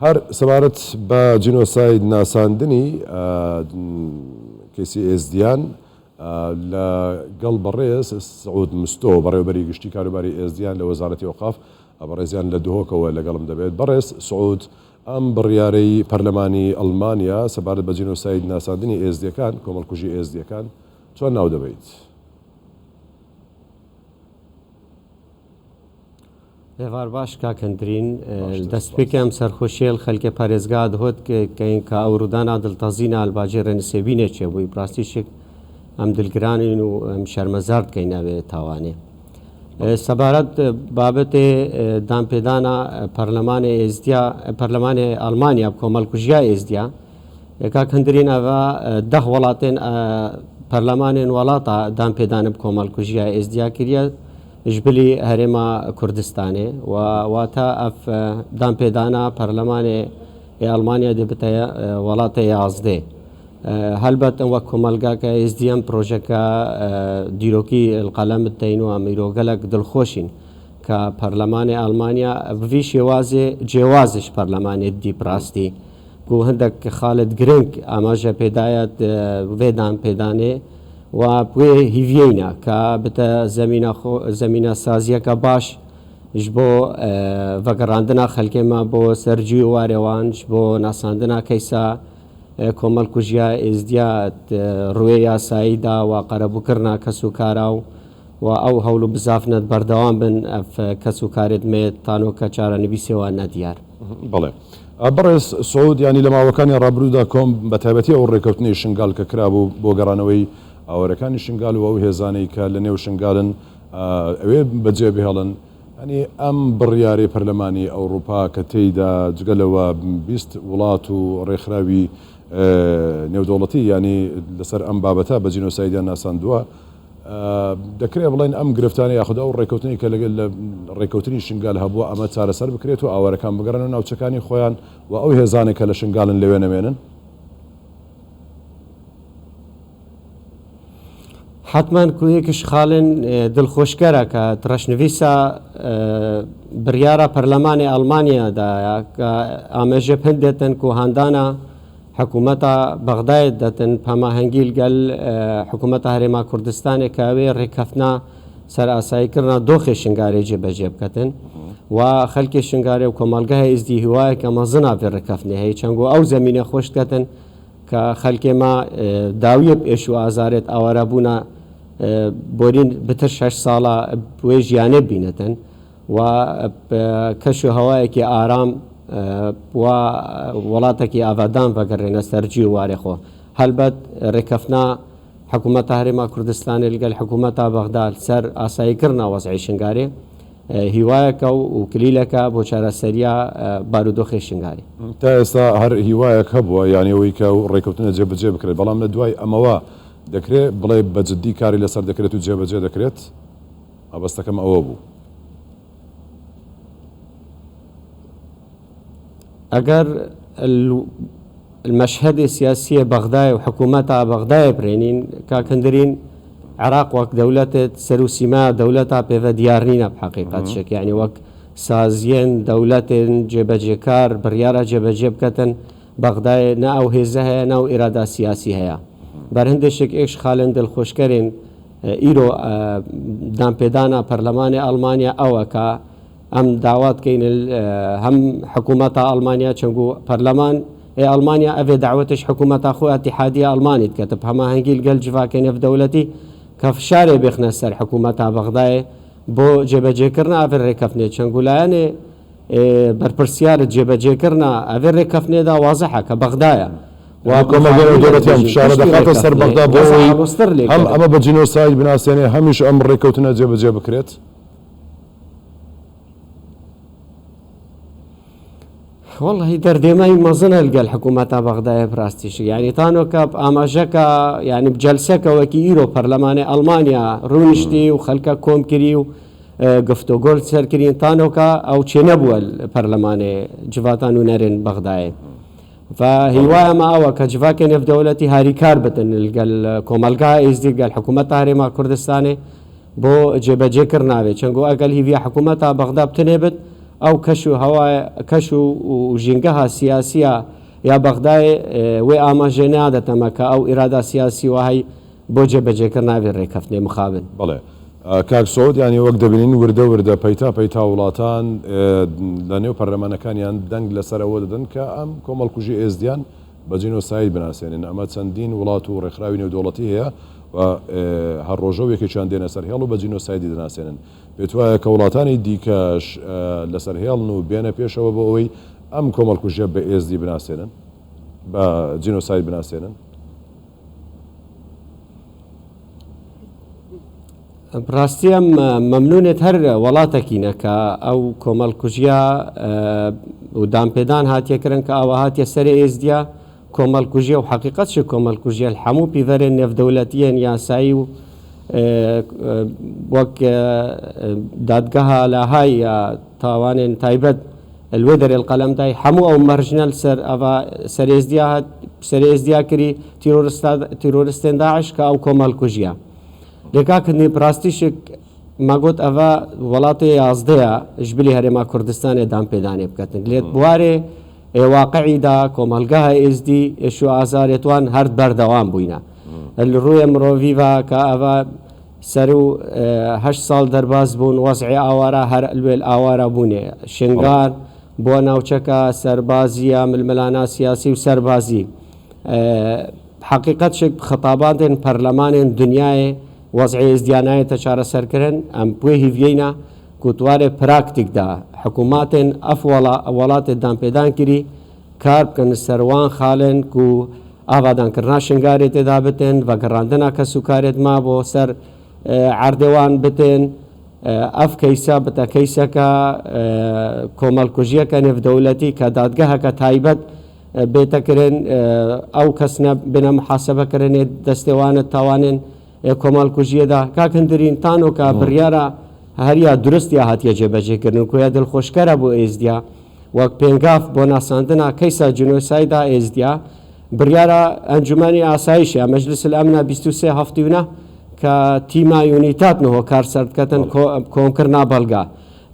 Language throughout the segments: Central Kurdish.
هەر سەبارەت بە جینۆساید ناساندنی کەسی ئێزدیان لەگەڵ بەڕێز سعود مستۆ بەڕێوەبەری گشتی کاروباری ئێزدیان لە وەزارەتی ئۆقاف بەڕێزیان لە دهۆکەوە لەگەڵم دەبێت. بەڕێز سعود، ئەم بڕیارەی پەرلەمانی ئەڵمانیا سەبارەت بە جینۆساید ناساندنی ئێزدیەکان، کۆمەڵکوژی ئێزدیەکان چۆن ناو دەبێت؟ لێوار باش کاکەندرین دەست پێکەم سەرخۆشیێل خەلکە پارێزگا دەهۆت کە ئەو ڕوودانا دڵتەزینە ئەلباجێ ڕێنسێبینێ چێ بووی پراستیشێک ئەم دلگرانین و ئەم شەرمەزار بکەین ناوێت تاوانێ. سەبارەت بابەتێ دامپێدانە پەرلەمانی ئێزدیا پەرلەمانی ئەڵمانیا کۆمەڵکوژیا ئێزدیا کاکەندرین ئەوە 10 وڵاتێن پەرلەمانێن وڵاتە دامپێدانە کۆمەڵکوژیا ئێزدیا کردە ژبلی هەرێما کوردستانێ واتە ئەف دامپێدانە پەرلەمانی ئەڵمانیا دەبێتە وڵاتە 11. هەلبەت وەک کۆمەلگاکە ئێزدیەم پرۆژەکە دیرۆکی القەلەمت تەین و ئەمیرۆگەلک دڵخۆشین کە پەرلەمانی ئەڵمانیا بڤی شێوازێ جێوازش پەرلەمانی دیپڕاستی و هەندێک خاڵت گرنگ ئاماژە پێدایەت وێدان پێدانێ و بوێ هیڤینە کە بتە زەمینە سازیەکە باش ژ بۆ ڤەگەڕاندنا خەلکێمە بۆ سەرجی وارێوان بۆ ناساندنا کەیسا کۆمەڵکوژیا ئێزدیا ڕوێ یاساییدا و قەرەبووکردنا کەس و کارا و ئەو هەوڵ و بزافنت بەردەوام بن کەس و کارێت مێت تانۆکە چارە نویسێەوە نەدیار. بەڵێ بەڕێز سعود، ینی لە ماوەکانی ڕابردوودا کۆم بە تایبەتی ئەو ڕێکەوتنی شنگال کە کرابوو بۆ گەڕانەوەی ئاوەرەکانی شنگال و ئەو هێزانەی کە لە نێو شنگالن ئەوێ بەجێ بهێڵن، ئەنی ئەم بڕیارەی پەرلەمانی ئەوروپا کە تێیدا جگەلەوە 20 وڵات و ڕێکخراوی نێودەوڵەتی ینی لەسەر ئەم بابەتە بە جینۆسایدیان ناساندووە، دەکرێت بڵێن ئەم گرفتانی یاخدا و ڕێکەوتنی کە لەگەل لە ڕێکەوتنی شنگال هەبووە ئەمە چارەسەر بکرێت و ئاوەرەکان بگەڕن و ناوچەکانی خۆیان و ئەو هێزانێک کە لە شنگالن لەوێ نەمێنن. حتمان کویەکش خاڵن دڵخۆشکەرە کە تڕەشنویسە بڕیارە پەرلەمانی ئەڵمانیادایە کە ئامێژە پندێتن و هەندانە حکوومەتە بەغدایت دەتن پەماهەنگی لەگەل حکوومەتە هەرێما کوردستانێک کاوێ ڕێککەفنا سەر ئاساییکردنا دۆخی شنگارێ جێبەجێ بکەتن و خەلکی شنگارێ و کۆمەلگای ئێزدی هیوایە کە مەزنا بێ ڕێککەفنێ هەیە چەنگۆ ئەو زەمینە خۆش دەکەن کە خەلکێمە داویە پێش و ئازارێت ئاوارەبوونا بۆرین بتر 6 ساڵە بێ ژیانێ بینەتن و کەش و هەوایەکی ئارام و وڵاتێکی ئاوادان بەگەڕێنە سەرجی و وارێخۆ. هەلبەت ڕێکەفنا حکوومەتە هەرێما کوردستانی لەگەل حکوومەتە بەغدا سەر ئاساییکردنا وەزعی شنگارێ هیوایەکە و کلیلەکە بۆ چارەسەریە بارودۆخی شنگاری. تا ئێستا هەر هیوایەک هەبووە یانەوەی کە و ڕێکەوتنە جێبەجێ بکرێت، بەڵام لە دوای ئەمەوە دەکرێت بڵێ بەجددی کاری لەسەر دەکرێت و جێبەجێ دەکرێت. ئەبەستەکەم ئەوە بوو. ئەگەر المەشهد سیاسی بەغدای و حکوومەتە بەغدای برێنین کاکەندرین عراق وەک دەولەتێت سەر و سیما دەولەتە پێوە دیارنینە بحقیقەت شێک، یعنی وەک سازیێن دەولەتێن جێبەجێکار بڕیارە جێبەجێ بکەتن بەغدای نە ئەو هێزە هەیە ناو ئێرادا سیاسی هەیە. بەرهندێشێک ئێش خاڵن دڵخۆشکەرێن ئیرۆ دامپێدانە پەرلەمانی ئەڵمانیا ئەوە کە ئەم داواتکەین هەم حکوومەتە ئەڵمانیا چەنگو پەرلەمان ئەڵمانیا ئەوێ داوەتش حکوومەتە خۆ ئەتیحادیە ئەڵمانیت کە هەماهەنگی لەگەل جڤاکەی نەف دەوڵەتی کە فشارێ بێخنە سەر حکوومەتە بەغدایە بۆ جێبەجێکردن ئەڤێ ڕێکەفنێ چەنگولایەنێ بەرپرسیارت جێبەجێکردنا ئەڤێ ڕێکەفنێدا وازەحە کە بەغدایە دەخاتە سەر بەغدا بۆ هەم ئەمە بە جینۆساید بناسیێنێ هەمیش ئەم ڕێکەوتنە جێبەجێ بکرێت. والله دەردێمای مەزنە لەگەل حکوومەتە بەغدایە پراستیش یعنی تانۆکە ئاماژەکە یعنی جەلسەکەوەکی ئیرۆ پەرلەمانی ئەڵمانیا ڕوونشتی و خەلکە کۆمکردی و گفتوگۆل سەرکردین تانۆکە ئەو چێ نەبووە پەرلەمانی جواتان و نەرێن بەغدایە و هیوایەمە ئەوە کە جڤاکە نێودەوڵەتی هاریکار بتن لەگەل کۆمەلگا ئێزدی لەگەل حکوومەتە هەرێما کوردستانی بۆ جێبەجێکردناوێت چەنگۆ ئەگەل هیڤە حکوومەتە بەغدا بتنێ بێت ئەو کەش و ژینگەها سیاسیە یا بەغدای وێ ئاماژێنیا دەتەمەکە ئەو ئیرادا سیاسی وهی بۆ جێبەجێکرد ناوێت ڕێکەفتنێ مخابن. بەڵێ کاک سعود ینی وەک دەبینین وردە پەیتا وڵاتان لە نێو پەرلەمانەکانیان دەنگ لەسەرەوە دەدەن کە ئەم کۆمەڵکوژی ئێزدیان بە جینۆساید بناسێنن. ئەمە چەندین وڵات و ڕێکخراوی نێودەوڵەتی هەیە و هەر ڕۆژە یەکێکیان دێنە سەر هێڵ و بە جینۆسایدی دەناسێنن. پێت وایە کە وڵاتانی دیکەش لەسەر هێڵن و بێنە پێشەوە بۆ ئەوەی ئەم کۆمەڵکوژیە بە ئێزدی بناسێنن بە جینۆساید بناسێنن. بڕاستی ئەم مەمنونێت هەر وڵاتەکینەکە ئەو کۆمەڵکوژیە و دامپێدان هاتیەکردن کە ئەوە هاتیە سەرێ ئێزدیا کۆمەڵکوژیە و حقیقەتش کۆمەڵکوژیە هەموو پیڤەرێن نێودەوڵەتیەن یاسایی و وەک دادگەها لاهای یا تاوانێن تایبەت الوەدەرێ القەلەمدای هەموو ئەو مەرژنەل سەرێزدیا کردی تیرۆریستێن داعش کە ئەو کۆمەڵکوژیە لێکاکردنی پراستیشک ماگوت ئەوە وڵاتی یازدەیە ژبلی هەرێما کوردستانی دامپێدانێ بکەن لێت بوارێ واقعیدا کۆمەلگەها ئێزدی ئێش و ئازارێتوان هەر بەردەوام بووینە ڕوویە مرۆڤیڤە کە ئەوە سەر و 8 ساڵ دەرباز بوون وەزعی ئاوارە هەر ئەلوێل ئاوارە بوونێ شنگار بۆ ناوچەکە سەربازیە ململانە سیاسی و سەربازی حقیقەت شک خەتاباتێن پەرلەمانێن دنیاە وەزعی ئێزدیانایەتە چارەسەرکردن ئەم پوێ هیڤینە کوتوارێ پراکتیکدا حکووماتێن ئەف وڵاتێ دامپێدان کردی کار بکەن سەروان خاڵێن و ئاوادانکردنا شنگارێ تێدا بتێن بە گەڕاندنا کەس و کارێت ما بۆ سەر عردێوان بتێن ئەف کەیسە بتە کەیسەکە کۆمەڵکوژیەکە نێودەوڵەتی کە دادگەهەکە تایبەت بێتەکردن ئەو کەسنە بنە محاسەبەکردنێ دەستێوانت تاوانێن کۆمەڵکوژیەدا کاکندرین تانۆکە بڕیارە هەریە درستیا هاتیە جێبەجێکردن کوە دڵخۆشکەرە بۆ ئێزدیا وەک پێنگاف بۆ ناساندنا کەیسە جنۆسایدا ئێزدیا بڕیارە ئەنجومانی ئاسایشە مەجلس الئەمنە 23 هەفتیونە کە تیما یونیتاتنەوە کار سەردکەتن کۆمکردنا بەڵگا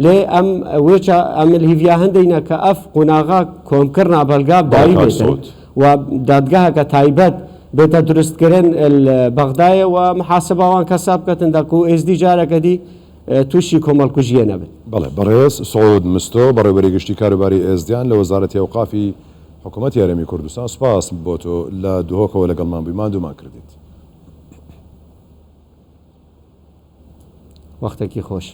لێ ئەم وێچە ئەمل هیڤیا هەندێنە کە ئەف قوناغا کۆمکردنا بەڵگا داوی بێتن و دادگاهەکە تایبەت بێتە دروستکردن بەغدایە و محاسبەوان کەسا بکەتن دەکو ئێزدی جارەکە دی تووشی کۆمەڵکوژیە نەبن. بەڵێ بەڕێز سعود مستۆ بەڕێوەبەری گشتی کاروباری ئێزدیان لە وەزارەتی ئەوقافی حکوومەتی هەرێمی کوردستان سوپاس بۆ تۆ لە دهۆکەوە لەگەڵمان بووی مادوومان کردیت. وەختێکی خۆش.